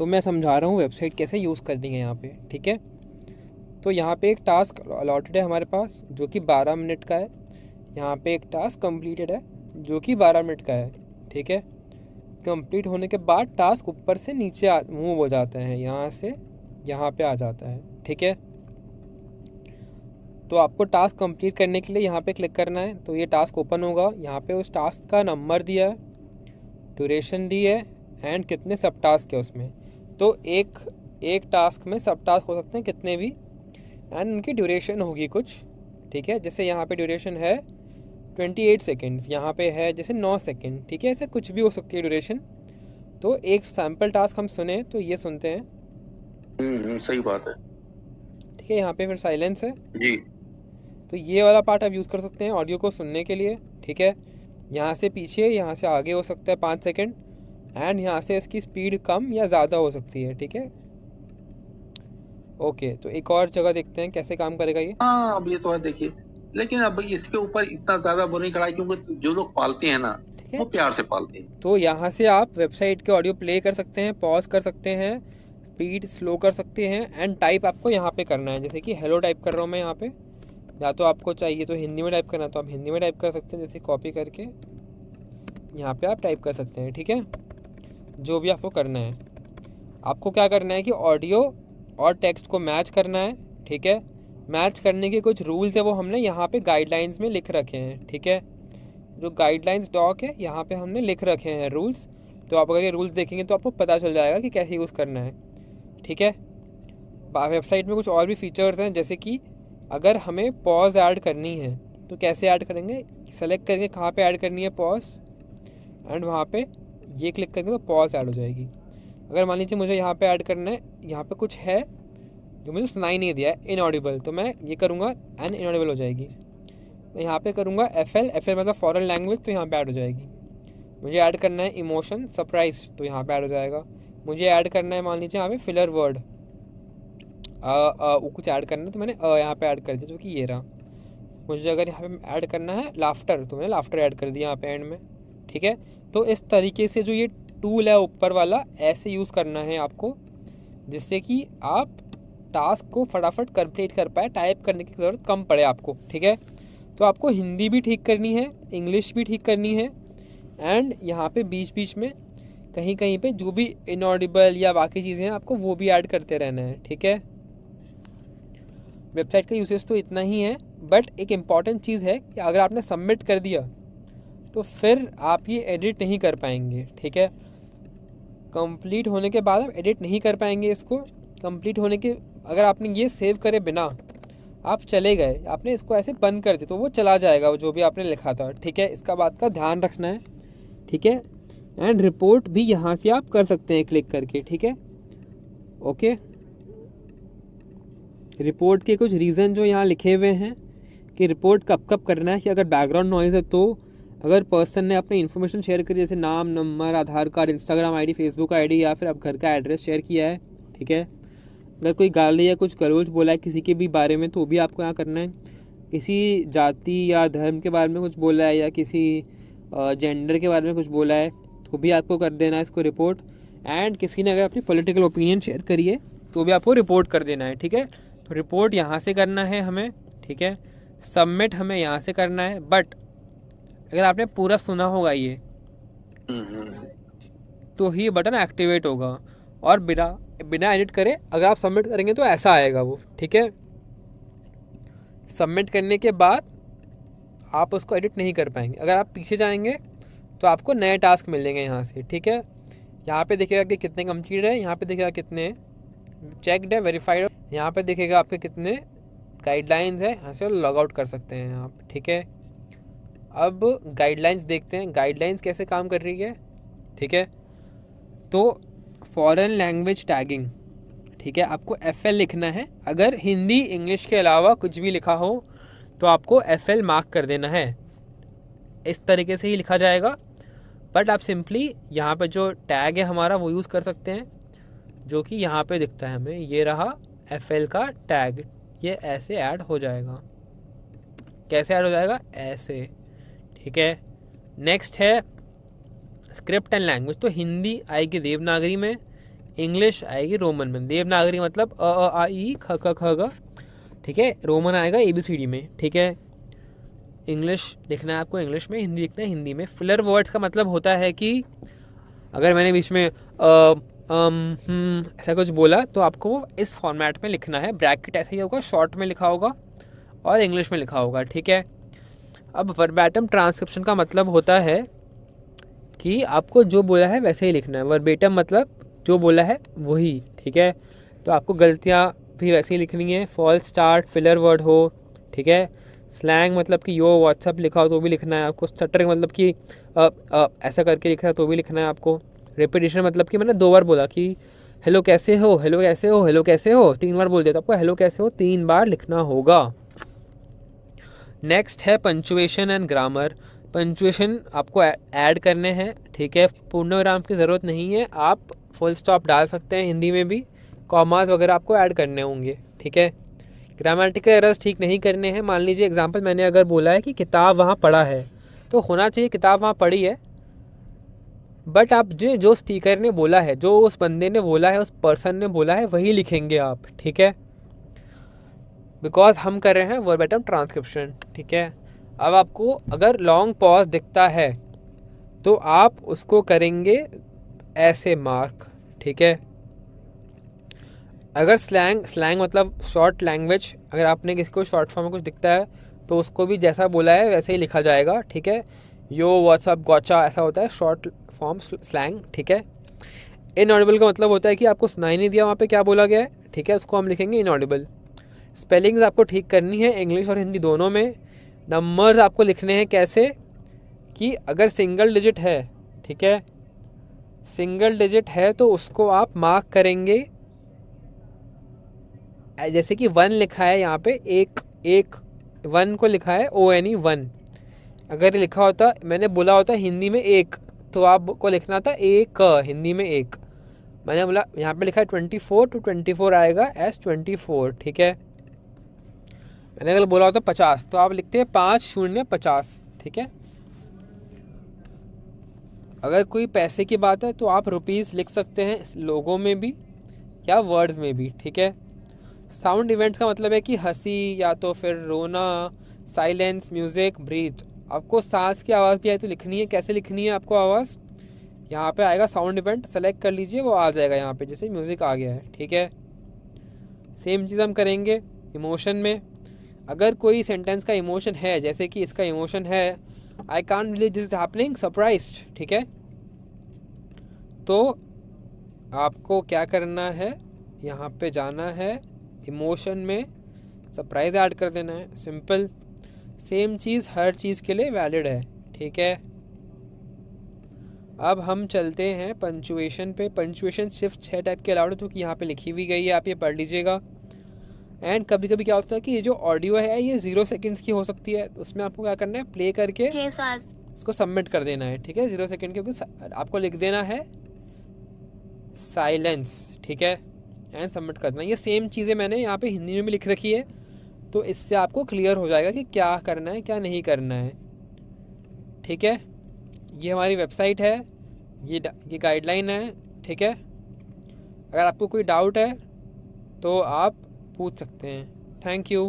तो मैं समझा रहा हूँ वेबसाइट कैसे यूज़ करनी है यहाँ पे, ठीक है। तो यहाँ पे एक टास्क अलॉटेड है हमारे पास जो कि 12 मिनट का है। यहाँ पे एक टास्क कंप्लीटेड है जो कि 12 मिनट का है, ठीक है। कंप्लीट होने के बाद टास्क ऊपर से नीचे मूव हो जाते हैं, यहाँ से यहाँ पे आ जाता है, ठीक है। तो आपको टास्क कंप्लीट करने के लिए यहाँ पे क्लिक करना है, तो ये टास्क ओपन होगा। यहाँ पे उस टास्क का नंबर दिया है, ड्यूरेशन दी है एंड कितने सब टास्क है उसमें। तो एक टास्क में सब टास्क हो सकते हैं कितने भी, एंड उनकी ड्यूरेशन होगी कुछ, ठीक है। जैसे यहाँ पे ड्यूरेशन है 28 सेकेंड्स, यहाँ पे है जैसे 9 सेकेंड, ठीक है। ऐसे कुछ भी हो सकती है ड्यूरेशन। तो एक सैम्पल टास्क हम सुने तो ये सुनते हैं, सही बात है ठीक है। यहाँ पे फिर साइलेंस है, जी। तो ये वाला पार्ट आप यूज़ कर सकते हैं ऑडियो को सुनने के लिए, ठीक है। यहाँ से पीछे, यहाँ से आगे हो सकता है 5 सेकेंड, एंड यहाँ से इसकी स्पीड कम या ज़्यादा हो सकती है, ठीक है। ओके, तो एक और जगह देखते हैं कैसे काम करेगा ये। हाँ, अब ये तो है देखिए, लेकिन अब इसके ऊपर इतना ज्यादा वो नहीं करा, क्योंकि जो लोग पालते हैं ना ठीक है, वो प्यार से पालते हैं। तो यहाँ से आप वेबसाइट के ऑडियो प्ले कर सकते हैं, पॉज कर सकते हैं, स्पीड स्लो कर सकते हैं, एंड टाइप आपको यहाँ पे करना है। जैसे कि हेलो टाइप कर रहा हूँ मैं यहाँ पे, या तो आपको चाहिए तो हिंदी में टाइप करना है तो आप हिंदी में टाइप कर सकते हैं, जैसे कॉपी करके यहाँ पे आप टाइप कर सकते हैं, ठीक है। जो भी आपको करना है, आपको क्या करना है कि ऑडियो और टेक्स्ट को मैच करना है, ठीक है। मैच करने के कुछ रूल्स है वो हमने यहाँ पे गाइडलाइंस में लिख रखे हैं, ठीक है। जो गाइडलाइंस डॉक है यहाँ पे हमने लिख रखे हैं रूल्स। तो आप अगर ये रूल्स देखेंगे तो आपको पता चल जाएगा कि कैसे यूज़ करना है, ठीक है। वेबसाइट में कुछ और भी फीचर्स हैं, जैसे कि अगर हमें पॉज ऐड करनी है तो कैसे ऐड करेंगे, सेलेक्ट करेंगे कहाँ पे ऐड करनी है पॉज, एंड वहाँ पे ये क्लिक करेंगे तो पॉज ऐड हो जाएगी। अगर मान लीजिए मुझे यहाँ पे ऐड करना है, यहाँ पे कुछ है जो मुझे सुनाई नहीं दिया है, इनऑडिबल, तो मैं ये करूँगा एंड इनऑडिबल हो जाएगी। मैं यहाँ पे करूँगा एफ एल मतलब फॉरेन लैंग्वेज, तो यहाँ पे ऐड हो जाएगी। मुझे ऐड करना है इमोशन सरप्राइज, तो यहाँ पे ऐड हो जाएगा। मुझे ऐड करना है मान लीजिए यहाँ पे फिलर वर्ड वो कुछ ऐड करना है, तो मैंने यहाँ पे ऐड कर दिया जो कि ये रहा। मुझे अगर यहाँ पे ऐड करना है लाफ्टर, तो मैंने लाफ्टर ऐड कर दिया यहाँ पे एंड में, ठीक है। तो इस तरीके से जो ये टूल है ऊपर वाला, ऐसे यूज़ करना है आपको, जिससे कि आप टास्क को फटाफट कंप्लीट कर पाए, टाइप करने की ज़रूरत कम पड़े आपको, ठीक है। तो आपको हिंदी भी ठीक करनी है, इंग्लिश भी ठीक करनी है, एंड यहाँ पे बीच बीच में कहीं कहीं पे जो भी इनऑडिबल या बाकी चीज़ें हैं आपको वो भी ऐड करते रहना है, ठीक है। वेबसाइट का यूसेज तो इतना ही है, बट एक इम्पॉर्टेंट चीज़ है कि अगर आपने सबमिट कर दिया तो फिर आप ये एडिट नहीं कर पाएंगे, ठीक है। कंप्लीट होने के बाद आप एडिट नहीं कर पाएंगे इसको। कंप्लीट होने के, अगर आपने ये सेव करे बिना आप चले गए, आपने इसको ऐसे बंद कर दिया, तो वो चला जाएगा वो जो भी आपने लिखा था, ठीक है। इसका बात का ध्यान रखना है, ठीक है। एंड रिपोर्ट भी यहाँ से आप कर सकते हैं क्लिक करके, ठीक है। ओके, रिपोर्ट के कुछ रीज़न जो यहाँ लिखे हुए हैं कि रिपोर्ट कब कब करना है, कि अगर बैकग्राउंड नॉइज़ है, तो अगर पर्सन ने अपनी इन्फॉर्मेशन शेयर करी, जैसे नाम, नंबर, Aadhaar card, Instagram ID, Facebook ID, या फिर अब घर का एड्रेस शेयर किया है, ठीक है। अगर कोई गाली या कुछ गलौज बोला है किसी के भी बारे में, तो भी आपको यहाँ करना है। किसी जाति या धर्म के बारे में कुछ बोला है, या किसी जेंडर के बारे में कुछ बोला है, तो भी आपको कर देना है इसको रिपोर्ट। एंड किसी ने अगर अपनी पॉलिटिकल ओपिनियन शेयर करी है तो भी आपको रिपोर्ट कर देना है, ठीक है। तो रिपोर्ट यहाँ से करना है हमें, ठीक है। सबमिट हमें यहाँ से करना है, बट अगर आपने पूरा सुना होगा ये, तो ही बटन एक्टिवेट होगा, और बिना बिना एडिट करे अगर आप सबमिट करेंगे तो ऐसा आएगा वो, ठीक है। सबमिट करने के बाद आप उसको एडिट नहीं कर पाएंगे। अगर आप पीछे जाएंगे तो आपको नए टास्क मिलेंगे यहाँ से, ठीक है। यहाँ पे दिखेगा कि कितने कंप्लीट है, यहाँ पे दिखेगा कितने चेक्ड है, वेरीफाइड, यहाँ पे दिखेगा आपके कितने गाइडलाइंस है, यहाँ से लॉग आउट कर सकते हैं आप, ठीक है। अब गाइडलाइंस देखते हैं, गाइडलाइंस कैसे काम कर रही है, ठीक है। तो फॉरेन लैंग्वेज टैगिंग, ठीक है, आपको FL लिखना है। अगर हिंदी इंग्लिश के अलावा कुछ भी लिखा हो तो आपको FL मार्क कर देना है, इस तरीके से ही लिखा जाएगा। बट आप सिंपली यहाँ पे जो टैग है हमारा वो यूज़ कर सकते हैं, जो कि यहाँ पे दिखता है हमें, ये रहा FL का टैग, ये ऐसे ऐड हो जाएगा। कैसे ऐड हो जाएगा, ऐसे, ठीक है। नेक्स्ट है स्क्रिप्ट एंड लैंग्वेज, तो हिंदी आएगी देवनागरी में, इंग्लिश आएगी रोमन में। देवनागरी मतलब अ आ ई ख ख ख ग, ठीक है। रोमन आएगा ABCD में, ठीक है। इंग्लिश लिखना है आपको इंग्लिश में, हिंदी लिखना है हिंदी में। फिलर वर्ड्स का मतलब होता है कि अगर मैंने बीच में ऐसा कुछ बोला तो आपको वो इस फॉर्मेट में लिखना है। ब्रैकेट ऐसा ही होगा, शॉर्ट में लिखा होगा और इंग्लिश में लिखा होगा, ठीक है। अब वर्बैटम ट्रांसक्रिप्शन का मतलब होता है कि आपको जो बोला है वैसे ही लिखना है। वर्बेटम मतलब जो बोला है वही, ठीक है। तो आपको गलतियाँ भी वैसे ही लिखनी है। फॉल्स स्टार्ट, फिलर वर्ड हो, ठीक है। स्लैंग मतलब कि यो व्हाट्सअप लिखा हो तो भी लिखना है आपको। स्टटरिंग मतलब कि ऐसा करके लिखा है तो भी लिखना है आपको। रेपिटेशन मतलब कि मैंने 2 बार बोला कि हेलो कैसे हो, हेलो कैसे हो, हेलो कैसे हो, 3 बार बोल दिया तो आपको हेलो कैसे हो 3 बार लिखना होगा। नेक्स्ट है पंचुएशन एंड ग्रामर। पंचुएशन आपको ऐड करने हैं, ठीक है। पूर्ण विराम की ज़रूरत नहीं है, आप फुल स्टॉप डाल सकते हैं हिंदी में भी। कॉमास वगैरह आपको ऐड करने होंगे, ठीक है। ग्रामेटिकल एरर्स ठीक नहीं करने हैं। मान लीजिए एग्जांपल मैंने अगर बोला है कि किताब वहाँ पढ़ा है, तो होना चाहिए किताब वहाँ पढ़ी है, बट आप जो स्पीकर ने बोला है, जो उस बंदे ने बोला है, उस पर्सन ने बोला है, वही लिखेंगे आप, ठीक है। बिकॉज हम कर रहे हैं वर्बैटम ट्रांसक्रिप्शन, ठीक है। अब आपको अगर लॉन्ग पॉज दिखता है तो आप उसको करेंगे ऐसे मार्क, ठीक है। अगर स्लैंग मतलब शॉर्ट लैंग्वेज, अगर आपने किसी को शॉर्ट फॉर्म में कुछ दिखता है तो उसको भी जैसा बोला है वैसे ही लिखा जाएगा, ठीक है। यो व्हाट्सअप गॉचा ऐसा होता है शॉर्ट फॉर्म स्लैंग, ठीक है। इनऑडिबल का मतलब होता है कि आपको सुनाई नहीं दिया वहाँ पे क्या बोला गया है, ठीक है, उसको हम लिखेंगे इनऑडिबल। स्पेलिंग्स आपको ठीक करनी है इंग्लिश और हिंदी दोनों में। नंबर्स आपको लिखने हैं कैसे कि अगर सिंगल डिजिट है, ठीक है, सिंगल डिजिट है तो उसको आप मार्क करेंगे जैसे कि 1 लिखा है यहाँ पे, एक 1 को लिखा है ONE 1। अगर लिखा होता, मैंने बोला होता हिंदी में एक, तो आपको लिखना था एक, हिंदी में एक। मैंने बोला यहाँ पे लिखा है 24 तो 24 आएगा S24, ठीक है। मैंने अगर बोला होता 50 तो आप लिखते हैं 5050, ठीक है। अगर कोई पैसे की बात है तो आप रुपीज़ लिख सकते हैं लोगों में भी या वर्ड्स में भी, ठीक है। साउंड इवेंट्स का मतलब है कि हंसी या तो फिर रोना, साइलेंस, म्यूज़िक, ब्रीथ। आपको सांस की आवाज़ भी आई तो लिखनी है। कैसे लिखनी है आपको आवाज़, यहाँ पे आएगा साउंड इवेंट, सेलेक्ट कर लीजिए, वो आ जाएगा यहाँ पे, जैसे म्यूज़िक आ गया है, ठीक है। सेम चीज़ हम करेंगे इमोशन में। अगर कोई सेंटेंस का इमोशन है, जैसे कि इसका इमोशन है I can't believe this is happening surprised, ठीक है, तो आपको क्या करना है, यहाँ पे जाना है इमोशन में, सरप्राइज ऐड कर देना है, सिंपल। सेम चीज़ हर चीज़ के लिए वैलिड है, ठीक है। अब हम चलते हैं पंचुएशन पे। पंचुएशन सिर्फ 6 टाइप के अलाउड है, जो कि यहाँ पे लिखी हुई गई है, आप ये पढ़ लीजिएगा। एंड कभी कभी क्या होता है कि ये जो ऑडियो है ये 0 सेकेंड्स की हो सकती है, तो उसमें आपको क्या करना है, प्ले करके इसको सबमिट कर देना है, ठीक है। 0 सेकेंड क्योंकि आपको लिख देना है साइलेंस, ठीक है, एंड सबमिट कर देना। ये सेम चीज़ें मैंने यहाँ पे हिंदी में भी लिख रखी है, तो इससे आपको क्लियर हो जाएगा कि क्या करना है क्या नहीं करना है, ठीक है। ये हमारी वेबसाइट है, ये गाइडलाइन है, ठीक है। अगर आपको कोई डाउट है तो आप पूछ सकते हैं। Thank you.